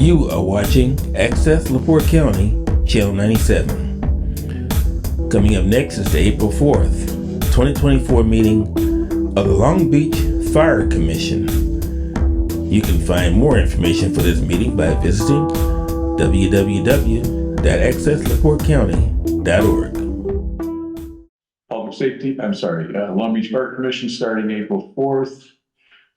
You are watching Access LaPorte County, Channel 97. Coming up next is the April 4th, 2024 meeting of the Long Beach Fire Commission. You can find more information for this meeting by visiting www.accesslaportecounty.org. Public Safety, Long Beach Fire Commission starting April 4th.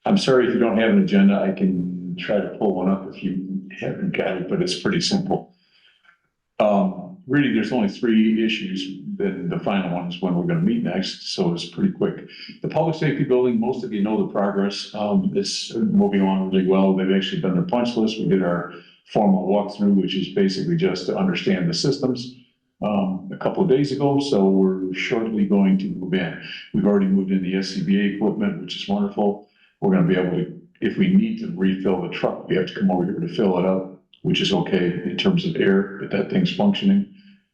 I'm sorry if you don't have an agenda, I can try to pull one up if you haven't got it, but it's pretty simple. Really, there's only 3 issues, then the final one is when we're going to meet next, so it's pretty quick. The Public Safety Building, most of you know the progress. It's moving along really well. They've actually done their punch list. We did our formal walkthrough, which is basically just to understand the systems a couple of days ago, so we're shortly going to move in. We've already moved in the SCBA equipment, which is wonderful. We're going to be able to, if we need to refill the truck, we have to come over here to fill it up, which is okay in terms of air, but that thing's functioning.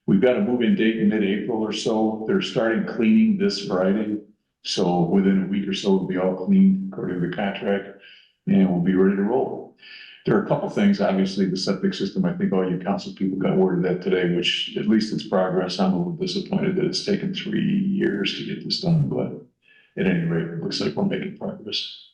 We've got a move-in date in mid-April or so. They're starting cleaning this Friday. So within a week or so, it'll be all cleaned according to the contract, and we'll be ready to roll. There are a couple things, obviously, the septic system. I think all you council people got word of that today, which at least it's progress. I'm a little disappointed that it's taken 3 years to get this done, but at any rate, it looks like we're making progress.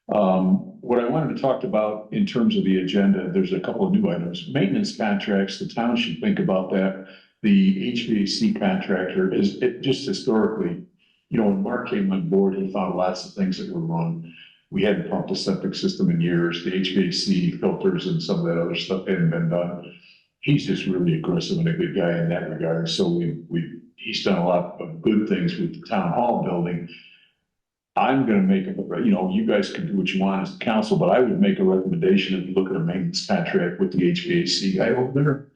What I wanted to talk about in terms of the agenda, there's a couple of new items. Maintenance contracts, the town should think about that. The HVAC contractor is just historically, when Mark came on board, he found lots of things that were wrong. We hadn't pumped a septic system in years. The HVAC filters and some of that other stuff hadn't been done. He's just really aggressive and a good guy in that regard. So he's done a lot of good things with the town hall building. I'm going to make you guys can do what you want as the council, but I would make a recommendation if you look at a maintenance contract with the HVAC guy over there.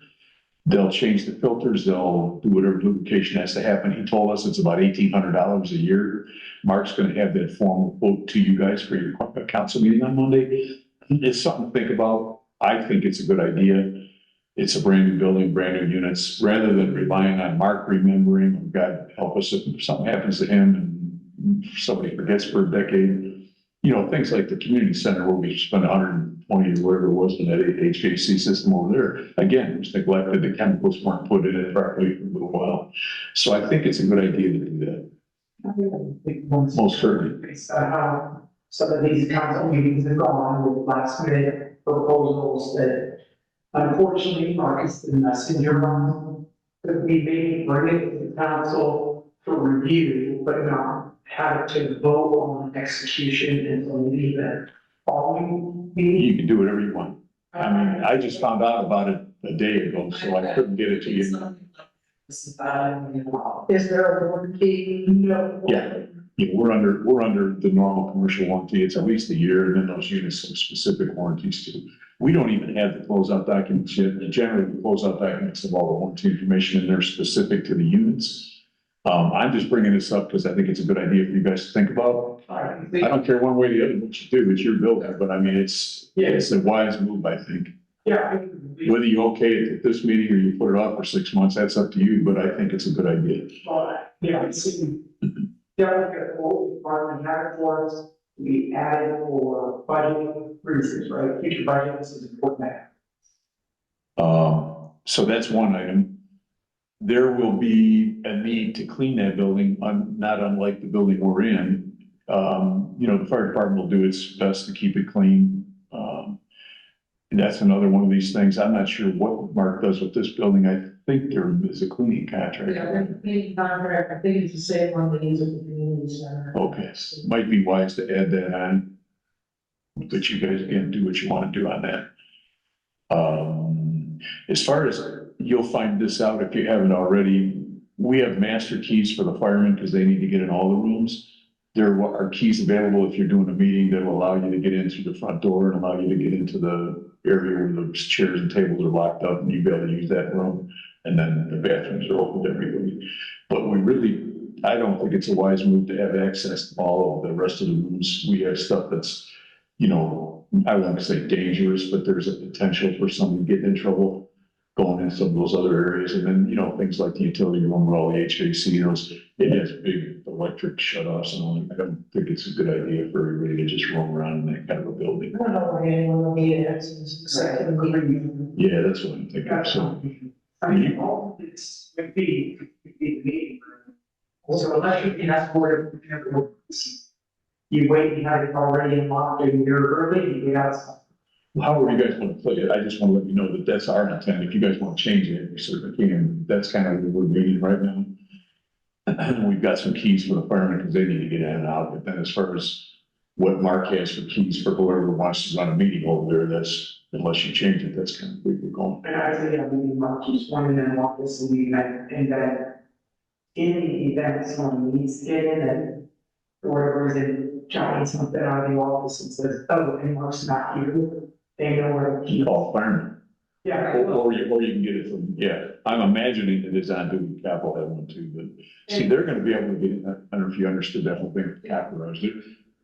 They'll change the filters. They'll do whatever lubrication has to happen. He told us it's about $1,800 a year. Mark's going to have that formal quote to you guys for your council meeting on Monday. It's something to think about. I think it's a good idea. It's a brand new building, brand new units. Rather than relying on Mark remembering, or God help us if something happens to him and somebody forgets for a decade, things like the community center where we spent 120 or whatever it was in that HVAC system over there. Again, it was neglected. The chemicals weren't put in it properly for a little while. So I think it's a good idea to do that. Most certainly. Some of these council meetings have gone with last minute proposals that unfortunately Mark is the messenger on, that we may bring it to the council for review, but not have to vote on execution and leave it following meeting. You can do whatever you want. I mean, I just found out about it a day ago, so I couldn't get it to you. Is there a warranty? No. Yeah, we're under the normal commercial warranty. It's at least a year, and then those units have specific warranties too. We don't even have the closeout documents yet. Generally, the closeout documents have all the warranty information, and they're specific to the units. I'm just bringing this up because I think it's a good idea for you guys to think about. I don't care one way or the other what you do, it's your building, but I mean, it's a wise move, I think. Yeah. Whether you okay it at this meeting or you put it off for 6 months, that's up to you, but I think it's a good idea. It's delicate department had for us, we added for budget reasons, right? Future budgets is important. So that's one item. There will be a need to clean that building, not unlike the building we're in. The fire department will do its best to keep it clean. And that's another one of these things. I'm not sure what Mark does with this building. I think there is a cleaning contract. Yeah, the cleaning contract, I think it's the same one they use at the community center. Okay, might be wise to add that on. But you guys again do what you want to do on that. As far as you'll find this out if you haven't already, we have master keys for the firemen because they need to get in all the rooms. There are keys available if you're doing a meeting that will allow you to get in through the front door and allow you to get into the area where the chairs and tables are locked up and you'll be able to use that room. And then the bathrooms are open to everybody. But I don't think it's a wise move to have access to all of the rest of the rooms. We have stuff that's, I wouldn't say dangerous, but there's a potential for someone getting in trouble going in some of those other areas. And then, things like the utility room with all the HVAC, it has big electric shutoffs and all. I don't think it's a good idea for everybody to just roam around in that kind of a building. don't know where anyone will be at, it's the second meeting. Yeah, that's what I'm thinking, so. I mean, all it's, would be the meeting. Also, unless you have board, you wait, you have it already unlocked, and you're early, you get out. However you guys want to play it, I just want to let you know that that's our intent. If you guys want to change it, you certainly can. That's kind of what we're meeting right now. We've got some keys for the firemen because they need to get in and out. But then as far as what Mark has for keys for whoever wants to run a meeting over there, that's, unless you change it, that's kind of where we're going. And I think, I mean, Mark keeps wanting to unlock this in the event, and then in the event someone needs to get in and or whatever reason, Johnny something out of the office and says, oh, and Mark's not here, they know where to You keep. call firemen. Yeah. Or you can get it from, yeah, I'm imagining it is on duty, Capitol had one too, but see, they're gonna be able to get it, I don't know if you understood that whole thing with Capitol Rose.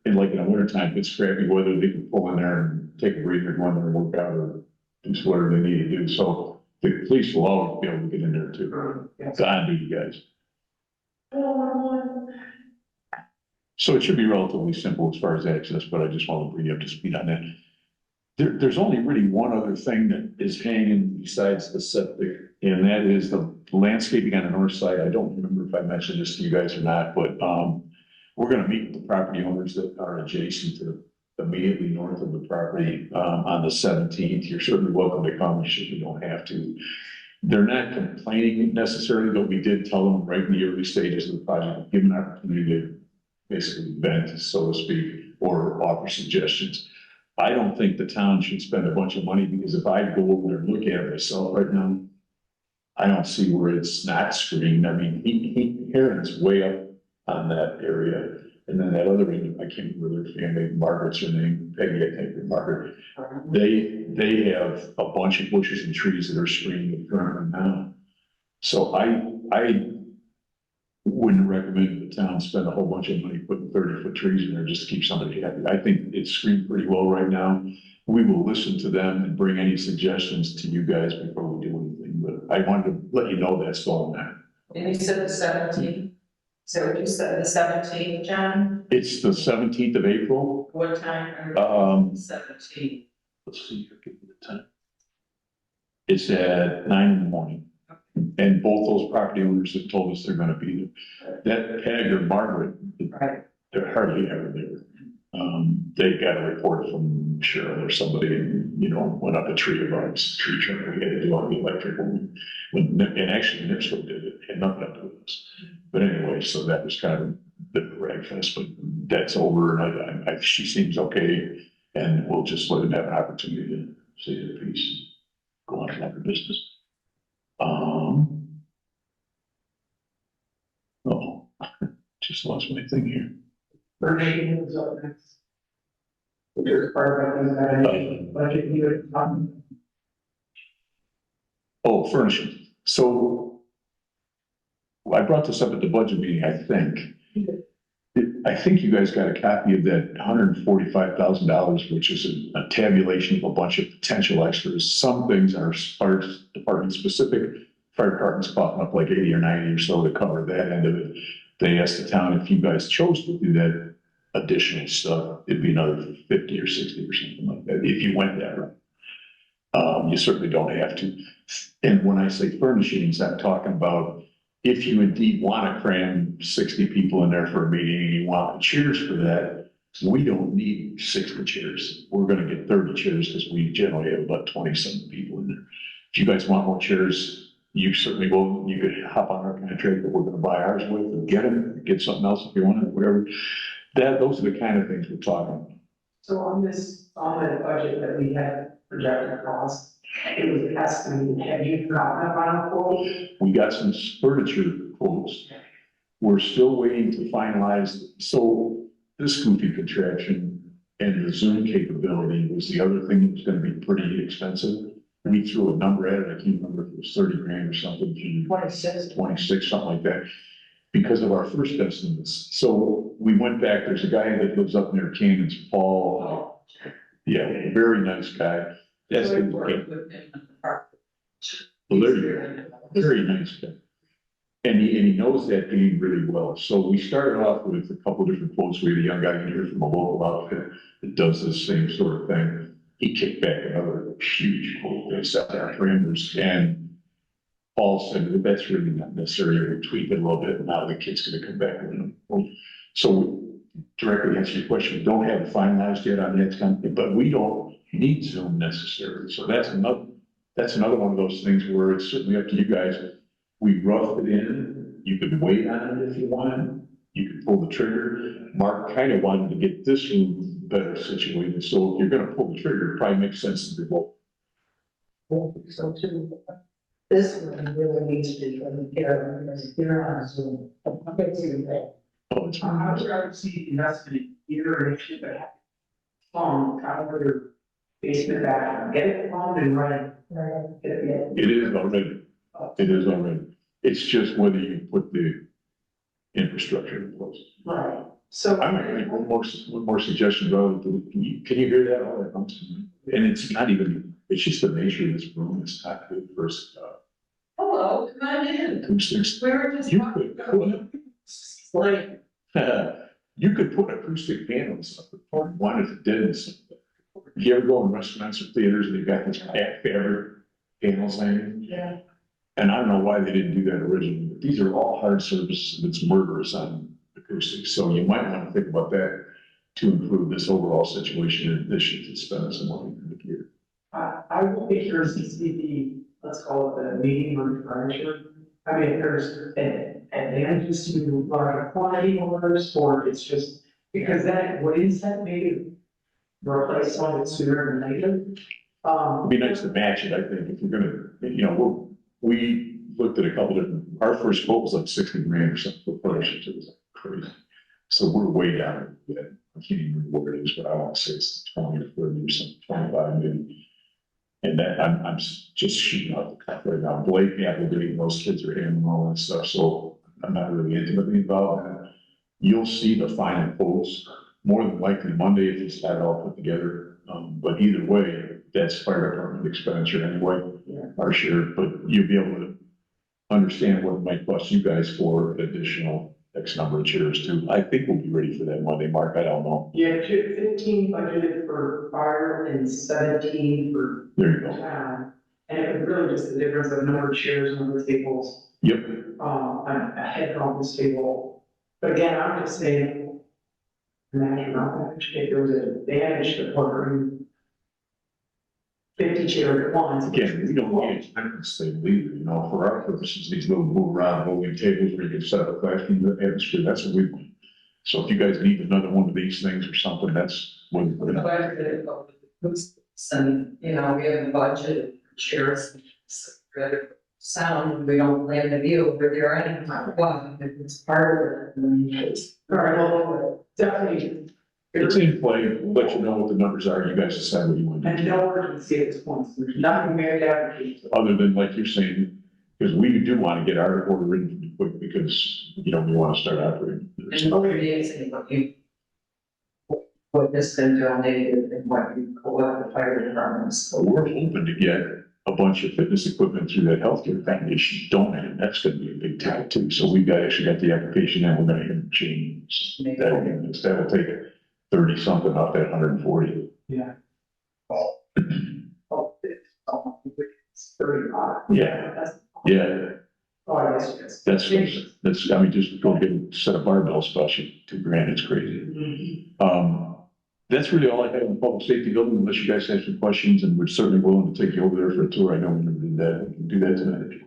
And like in the winter time, if it's crappy weather, they can pull in there and take a breather, go in there and work out or do whatever they need to do, so the police will always be able to get in there too. It's on duty guys. So it should be relatively simple as far as access, but I just want to bring you up to speed on that. There's only really one other thing that is hanging besides the septic, and that is the landscaping on the north side. I don't remember if I mentioned this to you guys or not, but, we're gonna meet with the property owners that are adjacent to immediately north of the property, on the 17th. You're certainly welcome to come, you don't have to. They're not complaining necessarily, but we did tell them right in the early stages of the project, give them an opportunity to basically vent, so to speak, or offer suggestions. I don't think the town should spend a bunch of money, because if I go over there and look at it myself right now, I don't see where it's not screened. I mean, Heron's way up on that area. And then that other end, I can't remember their family, Margaret's her name, Peggy, I think, or Margaret. They have a bunch of bushes and trees that are screened currently now. So I wouldn't recommend the town spend a whole bunch of money putting 30-foot trees in there just to keep somebody happy. I think it's screened pretty well right now. We will listen to them and bring any suggestions to you guys before we do anything, but I wanted to let you know that's going on. And you said the 17th, so what you said, the 17th, John? It's the 17th of April. What time? 17th. Let's see, here, give me the time. It's at 9 in the morning. And both those property owners have told us they're gonna be there. That Peg or Margaret, Right. they're hardly ever there. They got a report from Cheryl or somebody, you know, went up a tree about tree trimmer. We had to do all the electrical. And actually NIPSCO did it, had nothing to do with us. But anyway, so that was kind of a bit of a rag fest, but that's over and she seems okay. And we'll just let them have an opportunity to say their piece, go on about their business. Oh, just lost my thing here. Or maybe it was up next. There's part of that, budget, you would, Oh, furnishing. So I brought this up at the budget meeting, I think. I think you guys got a copy of that $145,000, which is a tabulation of a bunch of potential extras. Some things are fire department specific. Fire department's popping up like 80 or 90 or so to cover that end of it. They asked the town if you guys chose to do that additional stuff, it'd be another 50 or 60 or something like that, if you went that route. You certainly don't have to. And when I say furnishings, I'm talking about if you indeed want to cram 60 people in there for a meeting and you want chairs for that, we don't need 60 chairs. We're going to get 30 chairs because we generally have about 27 people in there. If you guys want more chairs, you certainly will. You could hop on our contract that we're going to buy ours with and get them, get something else if you want it, whatever. Those are the kind of things we're talking about. so on the budget that we had projected across, it was estimated, have you gotten a final quote? We got some furniture quotes. We're still waiting to finalize. So this goofy contraption and the Zoom capability was the other thing that was going to be pretty expensive. We threw a number at it. I can't remember if it was 30 grand or something. 26, something like that, because of our first estimates. So we went back. There's a guy that lives up near Cannons Fall. Yeah, very nice guy. That's So we the worked with him in the park. very nice guy. And he knows that game really well. So we started off with a couple different quotes. We had a young guy in here from a local outfit that does the same sort of thing. He kicked back another huge quote. They set our parameters, and Paul said that that's really not necessary. We tweaked it a little bit, and now the kid's gonna come back with them. So directly answer your question, we don't have it finalized yet on that company, but we don't need Zoom necessarily. So that's another one of those things where it's certainly up to you guys. We roughed it in. You could wait on it if you wanted. You could pull the trigger. Mark kind of wanted to get this room better situated. So if you're gonna pull the trigger, it probably makes sense to do both. So too, this one really needs to be taken care of, because here on Zoom, I'm going to see that. Oh, it's fine. I would rather see investment here, and if you could have kind of your basement back, get it plumbed and running. It is already. It is already. It's just whether you put the infrastructure in place. Right, so. I might make one more suggestion, Rob. Can you hear that all at once? And it's not even, it's just the nature of this room. It's not good for Hello, come on in. acoustics. We were just You talking. could you could put acoustic panels up, or one if it didn't. You ever go in restaurants or theaters and they've got these fabric panels hanging? Yeah. And I don't know why they didn't do that originally, but these are all hard surfaces and it's murderous on acoustics. So you might want to think about that to improve this overall situation in addition to spending some money in the gear. I will be curious to see the, let's call it the meeting room furniture. I mean, if there's an advantages to larger quantity orders, or it's just, because then what is that maybe replace one that's sooner than later? It'd be nice to match it, I think, if you're gonna, we looked at a couple different, our first quote was like 60 grand or something for furniture, it was like crazy. So we're way down, I can't even remember what it is, but I want to say it's 20 or 30 or something, 25 maybe. And that, I'm just shooting out the cuff right now. Blake Applegate, those kids are handling all that stuff, so I'm not really intimately involved in it. You'll see the final quotes, more than likely Monday if it's not all put together. But either way, that's fire department expenditure anyway, our share, but you'll be able to understand what it might cost you guys for additional X number of chairs too. I think we'll be ready for that Monday, Mark, I don't know. Yeah, 15 budgeted for fire and 17 for There you go. town. And it was really just the difference of number of chairs, number of tables, Yep, a head conference table. But again, I'm just saying, imagine not if there was an advantage to ordering 50 chairs at once. again, we don't need a conference table either, for our purposes, these little move around bowling tables where you can set up a classroom atmosphere, that's what we want. So if you guys need another one of these things or something, that's what we're gonna. Glad that it goes with acoustics and, we have a budget, chairs, sound, we don't plan the view over there anytime. Well, if it's part of it. All right, well, definitely. It's in play, we'll let you know what the numbers are, you guys decide what you want to And do. no urgency at this point, there's nothing very advantageous. Other than like you're saying, because we do want to get our order in pretty quick because, we want to start operating. And over the years, what this been donated and what you collect the fire departments. So we're hoping to get a bunch of fitness equipment through that healthcare foundation donated. That's gonna be a big time too. So we've actually got the application and we're gonna change. That'll take 30 something off that 140. Yeah. Oh, it's 35. Yeah. That's, Yeah, oh, I guess, yes. that's, just go get a set of barbells, cost you $2,000, it's crazy. That's really all I have in the public safety building, unless you guys have some questions, and we're certainly willing to take you over there for a tour. I know we never did that. We can do that tonight.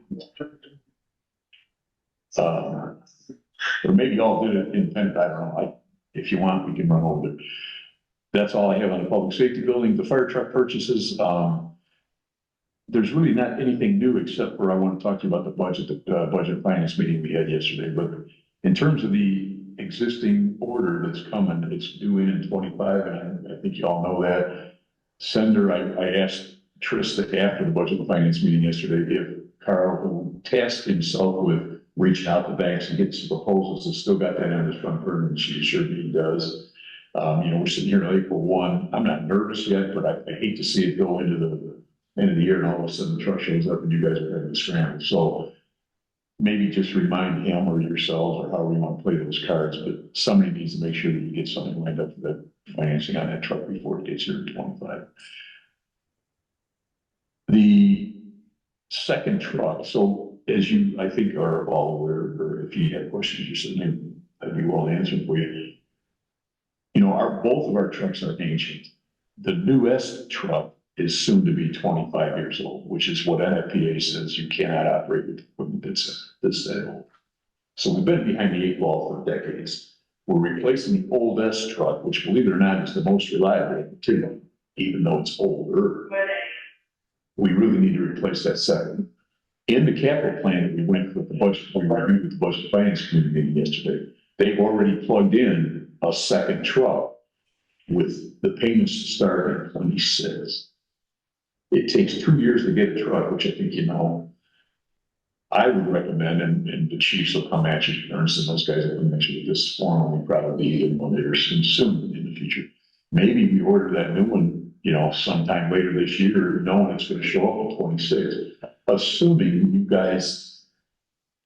Or maybe y'all did it independent, I don't know. If you want, we can run over there. That's all I have on the public safety building. The fire truck purchases, there's really not anything new except for I want to talk to you about the budget, the budget and finance meeting we had yesterday. But in terms of the existing order that's coming, it's due in 25, and I think you all know that. Sender, I asked Trista after the budget and finance meeting yesterday if Carl, who tasked himself with reaching out to banks and getting some proposals, has still got that on his front burner, and she assured me he does. We're sitting here on April 1. I'm not nervous yet, but I hate to see it go into the end of the year and all of a sudden the truck shows up and you guys are having to scramble. So maybe just remind him or yourselves or however you want to play those cards, but somebody needs to make sure that you get something lined up for the financing on that truck before it gets here in 25. The second truck, so as you, I think, are all aware, or if you have questions, you certainly, I'd be well answered for you. You know, both of our trucks are ancient. The newest truck is soon to be 25 years old, which is what NFPA says you cannot operate with equipment that's that old. So we've been behind the 8 ball for decades. We're replacing the old S truck, which, believe it or not, is the most reliable too, even though it's older. We really need to replace that second. In the capital plan that we went with the budget, we reviewed with the budget finance committee meeting yesterday, they've already plugged in a second truck with the payments to start in 26. It takes 2 years to get a truck, which I think you know. I would recommend, and the chiefs will come at you, Ernst and those guys will come at you with this formally, probably even later, soon in the future. Maybe we order that new one, you know, sometime later this year, knowing it's gonna show up in 26. Assuming you guys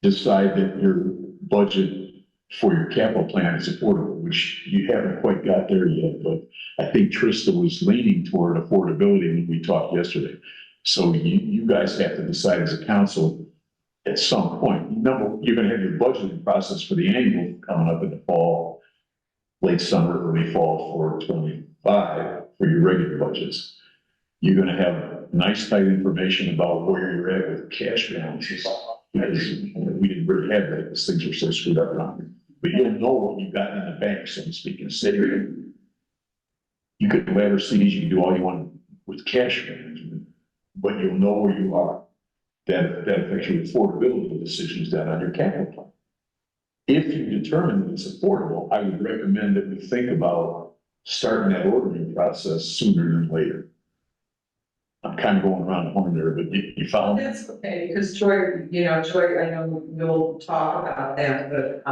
decide that your budget for your capital plan is affordable, which you haven't quite got there yet, but I think Trista was leaning toward affordability when we talked yesterday. So you guys have to decide as a council at some point. Number, you're gonna have your budgeting process for the annual coming up in the fall, late summer, early fall for 25 for your regular budgets. You're gonna have nice tight information about where you're at with cash balances, because we didn't really have that, because things are so screwed up around here. But you'll know what you've got in the bank, so to speak, in a city. You could do ladder CDs, you can do all you want with cash management, but you'll know where you are. That affects your affordability decisions down on your capital plan. If you determine that it's affordable, I would recommend that we think about starting that ordering process sooner than later. I'm kind of going around the horn there, but you follow me? That's okay, because Joy, Joy, I know we'll talk about that, but,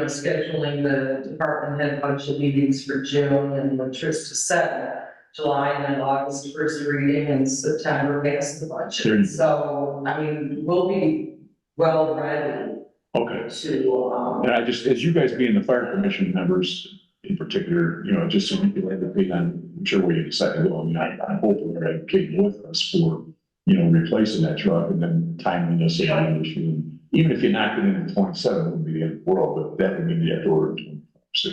scheduling the department head budget meetings for June and what Trista said, July and then August first reading and September makes the budget. So, I mean, we'll be well ready Okay. to, And I just, as you guys being the fire commission members in particular, just so you can advocate on whichever way you decide to go. I mean, I'm hoping you're advocating with us for, replacing that truck and then timeliness of the issue. And even if you knock it into 27, it wouldn't be the end of the world, but that would mean you have to order in 25. So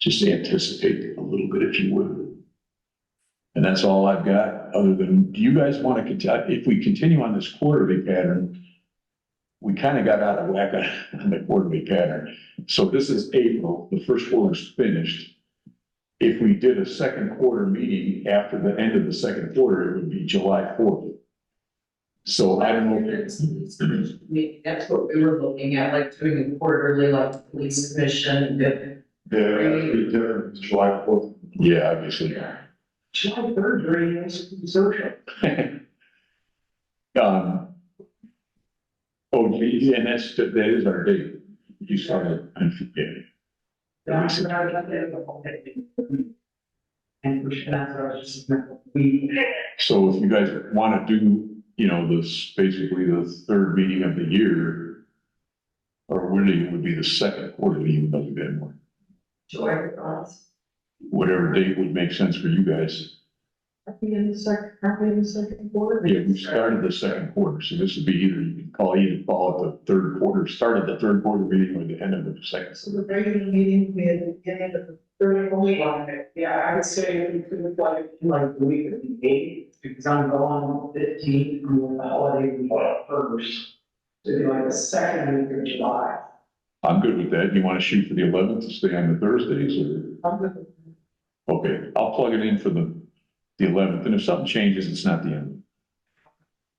just anticipate a little bit if you would. And that's all I've got, other than, do you guys want to continue, if we continue on this quarterly pattern, we kind of got out of whack on the quarterly pattern. So this is April, the first quarter's finished. If we did a second quarter meeting after the end of the second quarter, it would be July 4th. So I don't know. that's what we were looking at, like doing a quarterly, like the police commission. The July 4th. Yeah, obviously. July 3rd, during this social. Oh, geez, and that is our date. You started, yeah. That's what I was and we. So if you guys want to do, this basically the third meeting of the year, or really it would be the second quarter, even though you've had more. Joy, thoughts? Whatever date would make sense for you guys. Are we in the second quarter? Yeah, we started the second quarter, so this would be either, you can call it the third quarter, started the third quarter meeting or the end of the second. So the regular meeting, we had the beginning of the third quarter. Yeah, I would say we could have like the week of the 8th, because I'm going on the 15th from the holiday week first. So it'd be like the second week of July. I'm good with that. You want to shoot for the 11th to stay on the Thursdays or? I'm good. Okay, I'll plug it in for the 11th, and if something changes, it's not the end.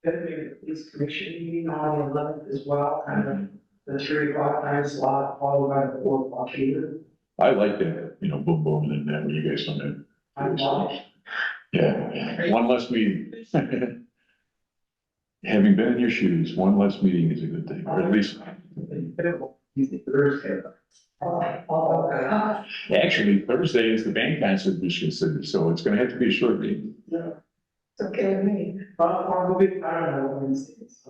Then maybe the police commission meeting on the 11th as well, kind of the 3 o'clock time slot, followed by the 4 o'clock here. I like that, boom, boom, and then that, when you guys don't have. I love it. Yeah, one less meeting. Having been in your shoes, one less meeting is a good thing, or at least. Thursday. Actually, Thursday is the band concert in Michigan City, so it's gonna have to be a short meeting. Yeah. It's okay with me. But we'll be, I don't know, Wednesdays.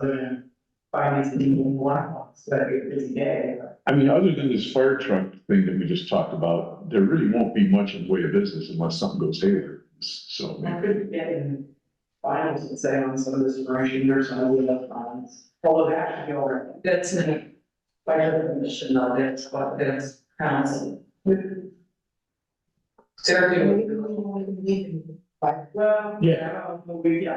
finance and even one, so that'd be a busy day. I mean, other than this fire truck thing that we just talked about, there really won't be much in the way of business unless something goes haywire. So, I could get in finals, let's say, on some of this furnishing or some of the other funds, although that should be all right. That's an fire commission, though, that's what, that's council. Sarah, do you? Well, yeah,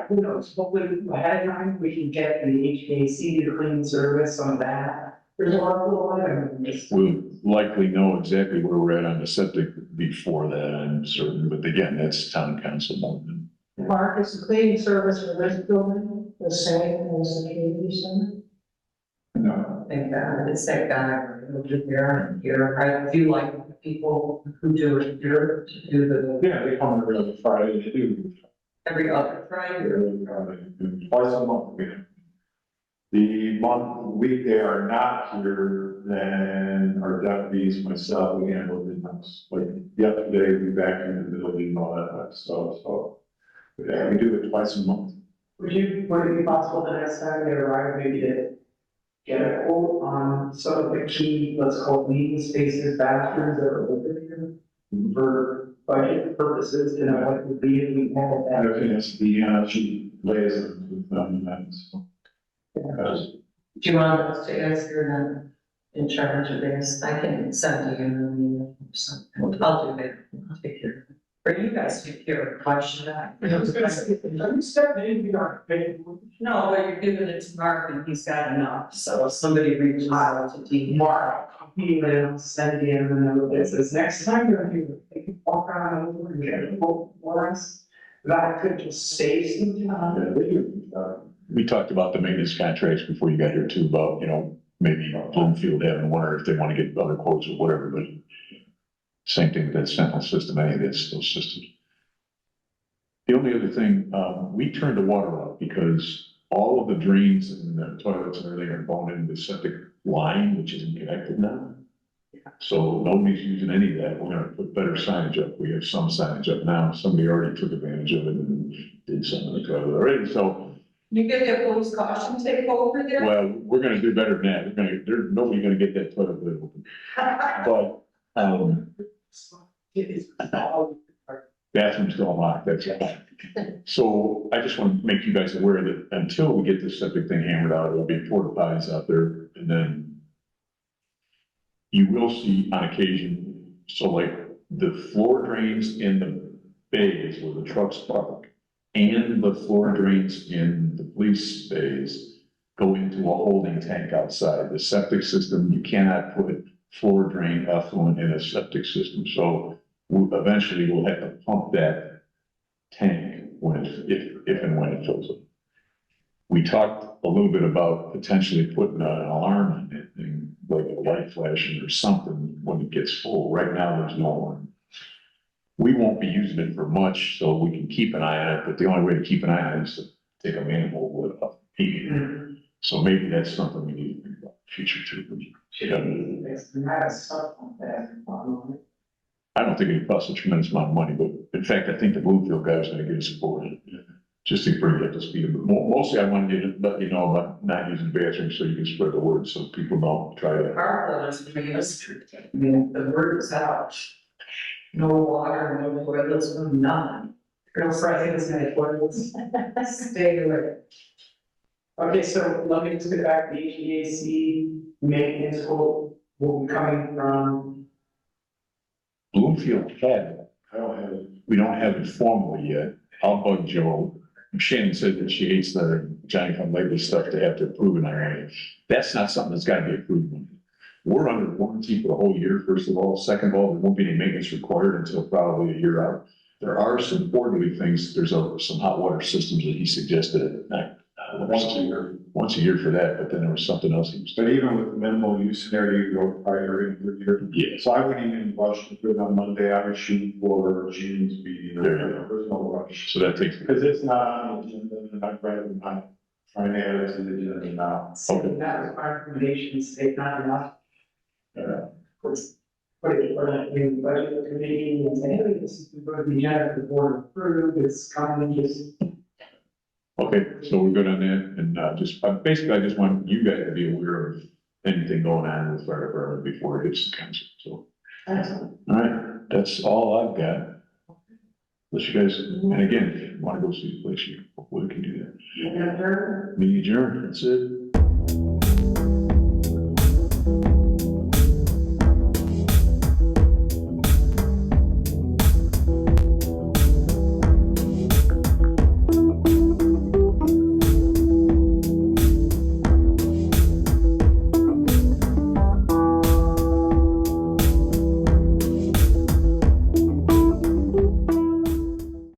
who knows, hopefully ahead of time, we can get the HVAC to clean service on that. There's a lot of little items. we'll likely know exactly where we're at on the septic before that, I'm certain, but again, that's town council. Mark, is the cleaning service for this building the same as the community center? No. Thank God, it's that guy, who'll do there and here, I do like the people who do it here, to do the, Yeah, they come every other Friday, they do, every other Friday. twice a month. The week they are not here, then our deputies, myself, we handle the house, like yesterday, we vacuumed the building, and all that kind of stuff, so. Yeah, we do it twice a month. Would it be possible the next time they arrive, maybe to get a quote on some of the key, let's call it meeting spaces, bathrooms that are open here for budget purposes, you know, what would be if we had I that? think it's the, she lays it with them, and so. Because Do you want us to ask her in charge of this? I can send you an email or something. I'll do it. I'll take care of it. Or you guys take care of it. Why should I? I was gonna say, I'm stepping in, we are paying. No, but you're giving it to Mark and he's got enough. So if somebody reaches out to Dean. Mark, email, send him a note that says, next time you're here, they can walk around over and get a quote for us. That could just save some time. yeah, they do, We talked about the maintenance contracts before you got here too, about, maybe Bloomfield having one, or if they want to get other quotes or whatever, but same thing with that central system, any of those systems. The only other thing, we turned the water off because all of the drains and the toilets and everything are going into the septic line, which isn't connected now. So nobody's using any of that. We're gonna put better signage up. We have some signage up now. Somebody already took advantage of it and did something to cover it already, so. You get that police caution tape over there? Well, we're gonna do better than that. There's nobody gonna get that toilet lid open. But, It is all. bathroom's still unlocked, that's all. So I just want to make you guys aware that until we get this septic thing hammered out, there'll be porta potties out there, and then you will see on occasion, so like the floor drains in the bays where the trucks park and the floor drains in the police bays go into a holding tank outside. The septic system, you cannot put floor drain effluent in a septic system, so eventually we'll have to pump that tank when if and when it fills up. We talked a little bit about potentially putting an alarm on that thing, like a light flashing or something when it gets full. Right now, there's no alarm. We won't be using it for much, so we can keep an eye on it, but the only way to keep an eye on it is to take a manhole with a heating. So maybe that's something we need to think about in the future too. I don't think it costs a tremendous amount of money, but in fact, I think the Bloomfield guy was gonna get us aboard. Just to bring it up to speed. But mostly I wanted to let you know about not using the bathroom so you can spread the word so people don't try to. Our letters, I mean, the word is out. No water, no toilets, no nothing. Girl, Fridays night toilets. Stay away. Okay, so let me just get back, the HVAC maintenance will be coming from, Bloomfield had, I don't have it. we don't have it formally yet. I'll bug Joe. Shannon said that she hates the Johnny come lately stuff to have to approve it. I that's not something that's gotta be approved. We're under warranty for the whole year, first of all. Second of all, there won't be any maintenance required until probably a year out. There are some orderly things. There's some hot water systems that he suggested, once a year for that, but then there was something else he was. But even with minimal use scenario, you go prior in the year. Yes. So I wouldn't even rush to put it on Monday, I would shoot for June's meeting, there's no rush. So that takes, Because it's not on the agenda, and I'd rather not trying to add it to the agenda now. so that was my recommendation, say not enough. Put it in the budget committee and say, hey, this is the agenda the board approved, it's coming, just Okay, so we're good on that, and, basically, I just want you guys to be aware of anything going on with fire department before it hits the council, so. Excellent. All right, that's all I've got. Unless you guys, and again, if you wanna go see the place, hopefully we can do that. And, Meeting adjourned, that's it.